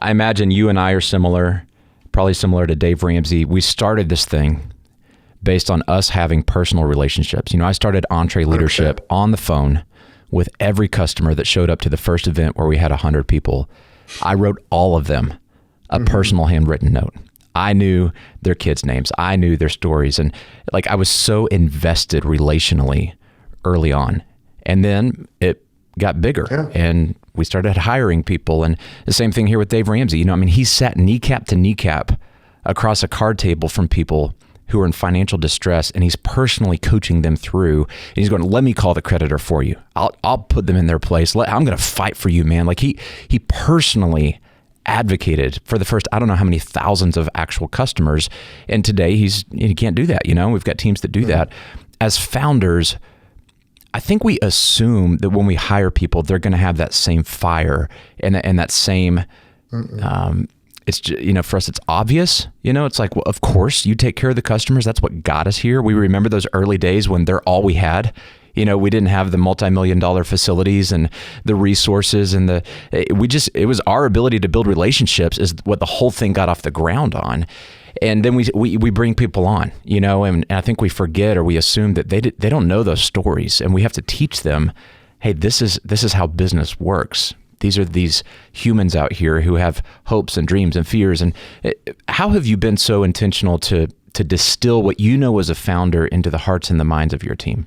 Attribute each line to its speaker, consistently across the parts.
Speaker 1: I imagine you and I are similar, probably similar to Dave Ramsey. We started this thing based on us having personal relationships. I started EntreLeadership on the phone with every customer that showed up to the first event where we had 100 people. I wrote all of them a personal handwritten note. I knew their kids' names. I knew their stories. And I was so invested relationally early on. And then it got bigger and we started hiring people. And the same thing here with Dave Ramsey. He sat kneecap to kneecap across a card table from people who are in financial distress, and he's personally coaching them through. And he's going, let me call the creditor for you. I'll put them in their place. I'm going to fight for you, man. He personally advocated for the first, I don't know how many thousands of actual customers. And today he can't do that. We've got teams that do that. As founders, I think we assume that when we hire people, they're going to have that same fire and that same, it's, for us, it's obvious, it's like, well, of course you take care of the customers. That's what got us here. We remember those early days when they're all we had. We didn't have the multi-million-dollar facilities and the resources and it was our ability to build relationships is what the whole thing got off the ground on. And then we bring people on, and I think we forget or we assume that they don't know those stories, and we have to teach them, hey, this is how business works. These are these humans out here who have hopes and dreams and fears. And how have you been so intentional to distill what you know as a founder into the hearts and the minds of your team?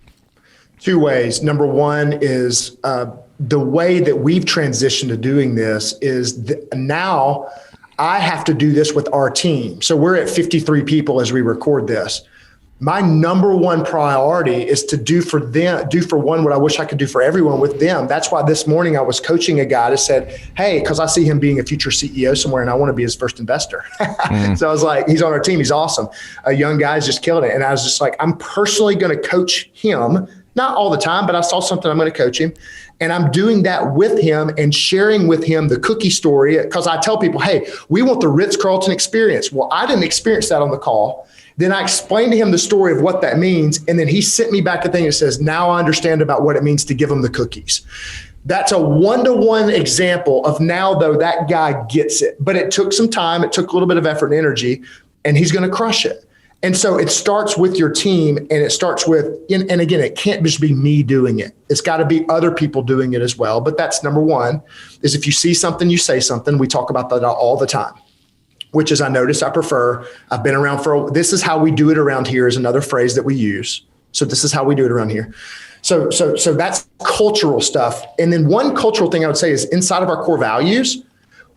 Speaker 2: Two ways. Number one is the way that we've transitioned to doing this is now I have to do this with our team. So we're at 53 people as we record this. My number one priority is to do for one what I wish I could do for everyone with them. That's why this morning I was coaching a guy that said, hey, because I see him being a future CEO somewhere and I want to be his first investor. So I was like, he's on our team. He's awesome. A young guy's just killing it. And I was just like, I'm personally going to coach him. Not all the time, but I saw something, I'm going to coach him. And I'm doing that with him and sharing with him the cookie story. Because I tell people, hey, we want the Ritz-Carlton experience. Well, I didn't experience that on the call. Then I explained to him the story of what that means. And then he sent me back a thing that says, now I understand about what it means to give him the cookies. That's a one-to-one example of now, though, that guy gets it. But it took some time. It took a little bit of effort and energy, and he's going to crush it. And so it starts with your team, and it starts with, and again, it can't just be me doing it. It's got to be other people doing it as well. But that's number one, is if you see something, you say something. We talk about that all the time, which is I notice I prefer. I've been around this is how we do it around here is another phrase that we use. So this is how we do it around here. So that's cultural stuff. And then one cultural thing I would say is inside of our core values,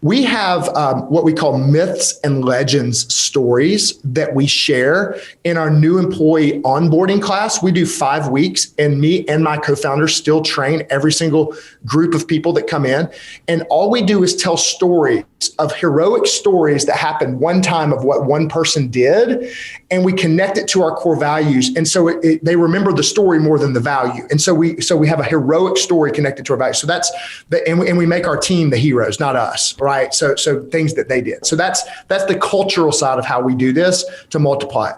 Speaker 2: we have what we call myths and legends stories that we share in our new employee onboarding class. We do 5 weeks, and me and my co-founders still train every single group of people that come in. And all we do is tell stories of heroic stories that happened one time of what one person did, and we connect it to our core values. And so they remember the story more than the value. And so we have a heroic story connected to our values. So that's and we make our team the heroes, not us, right? So things that they did. So that's the cultural side of how we do this to multiply it.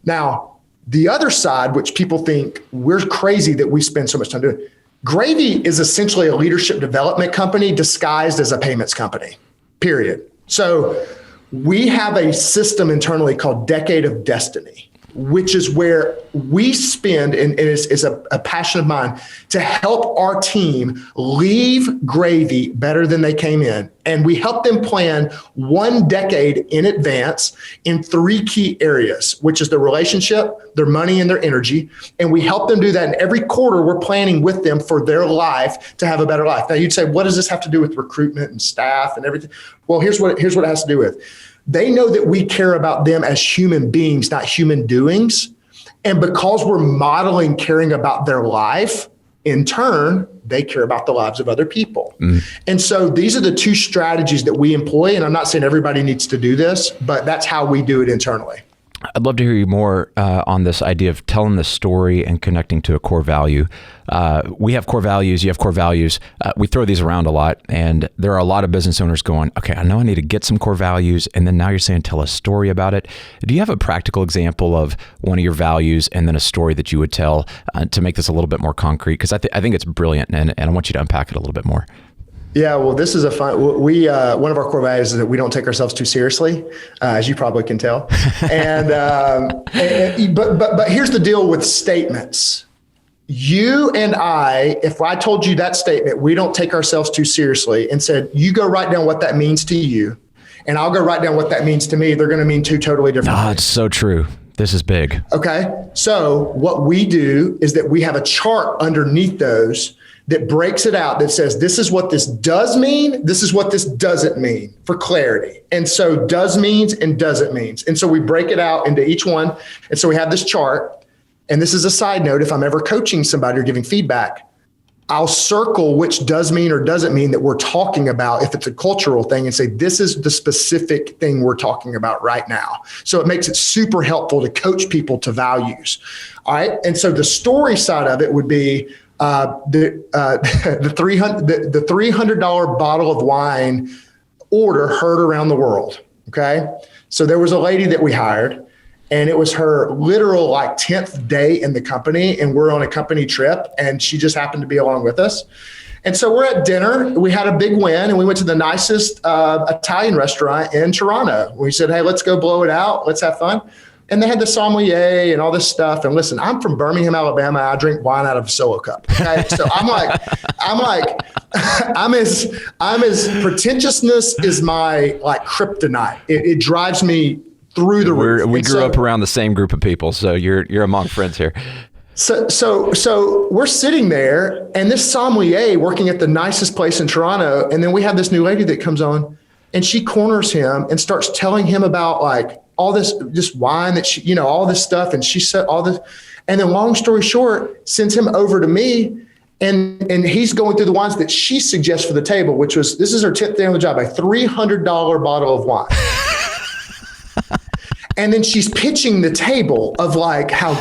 Speaker 2: Now, the other side, which people think we're crazy that we spend so much time doing, Gravy is essentially a leadership development company disguised as a payments company, period. So we have a system internally called Decade of Destiny, which is where we spend, and is a passion of mine, to help our team leave Gravy better than they came in. And we help them plan 1 decade in advance in 3 key areas, which is their relationship, their money, and their energy. And we help them do that. And every quarter, we're planning with them for their life to have a better life. Now, you'd say, what does this have to do with recruitment and staff and everything? Well, here's what it has to do with. They know that we care about them as human beings, not human doings. And because we're modeling caring about their life, in turn, they care about the lives of other people. And so these are the 2 strategies that we employ. And I'm not saying everybody needs to do this, but that's how we do it internally.
Speaker 1: I'd love to hear you more on this idea of telling the story and connecting to a core value. We have core values. You have core values. We throw these around a lot, and there are a lot of business owners going, okay, I know I need to get some core values, and then now you're saying tell a story about it. Do you have a practical example of one of your values and then a story that you would tell to make this a little bit more concrete? Because I think it's brilliant, and I want you to unpack it a little bit more.
Speaker 2: Yeah, well, this is a fun. We one of our core values is that we don't take ourselves too seriously, as you probably can tell. But here's the deal with statements. You and I, if I told you that statement, we don't take ourselves too seriously, and said, you go write down what that means to you, and I'll go write down what that means to me, they're going to mean two totally different things.
Speaker 1: It's so true. This is big.
Speaker 2: Okay. So what we do is that we have a chart underneath those that breaks it out, that says, this is what this does mean. This is what this doesn't mean, for clarity. And so does means and doesn't means. And so we break it out into each one. And so we have this chart. And this is a side note. If I'm ever coaching somebody or giving feedback, I'll circle which does mean or doesn't mean that we're talking about, if it's a cultural thing, and say, this is the specific thing we're talking about right now. So it makes it super helpful to coach people to values. All right. And so the story side of it would be, the $300 bottle of wine order heard around the world. Okay. So there was a lady that we hired, and it was her literal 10th day in the company, and we're on a company trip, and she just happened to be along with us. And so we're at dinner. We had a big win, and we went to the nicest Italian restaurant in Toronto. We said, hey, let's go blow it out. Let's have fun. And they had the sommelier and all this stuff. And listen, I'm from Birmingham, Alabama. I drink wine out of a solo cup. Okay. So I'm as pretentiousness is my kryptonite. It drives me through the roof.
Speaker 1: We grew up around the same group of people. So you're among friends here.
Speaker 2: So we're sitting there, and this sommelier working at the nicest place in Toronto. And then we have this new lady that comes on, and she corners him and starts telling him about all this wine that she, all this stuff. And she said all this, and then long story short, sends him over to me, and he's going through the wines that she suggests for the table, which was, this is her 10th day on the job, a $300 bottle of wine. And then she's pitching the table of how,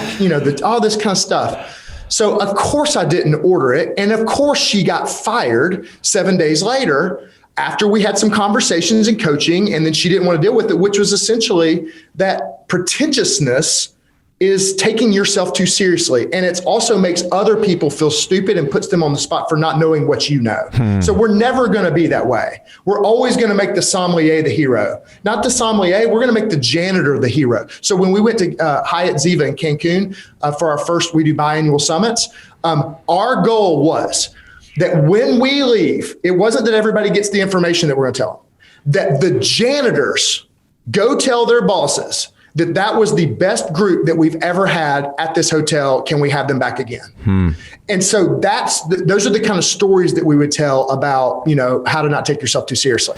Speaker 2: all this kind of stuff. So of course I didn't order it. And of course she got fired 7 days later, after we had some conversations and coaching, and then she didn't want to deal with it, which was essentially that pretentiousness is taking yourself too seriously. And it also makes other people feel stupid and puts them on the spot for not knowing what you know. So we're never going to be that way. We're always going to make the sommelier the hero. Not the sommelier, we're going to make the janitor the hero. So when we went to Hyatt Ziva in Cancun for our first, we do biannual summits, our goal was that when we leave, it wasn't that everybody gets the information that we're going to tell them, that the janitors go tell their bosses that was the best group that we've ever had at this hotel. Can we have them back again? And so those are the kind of stories that we would tell about, how to not take yourself too seriously.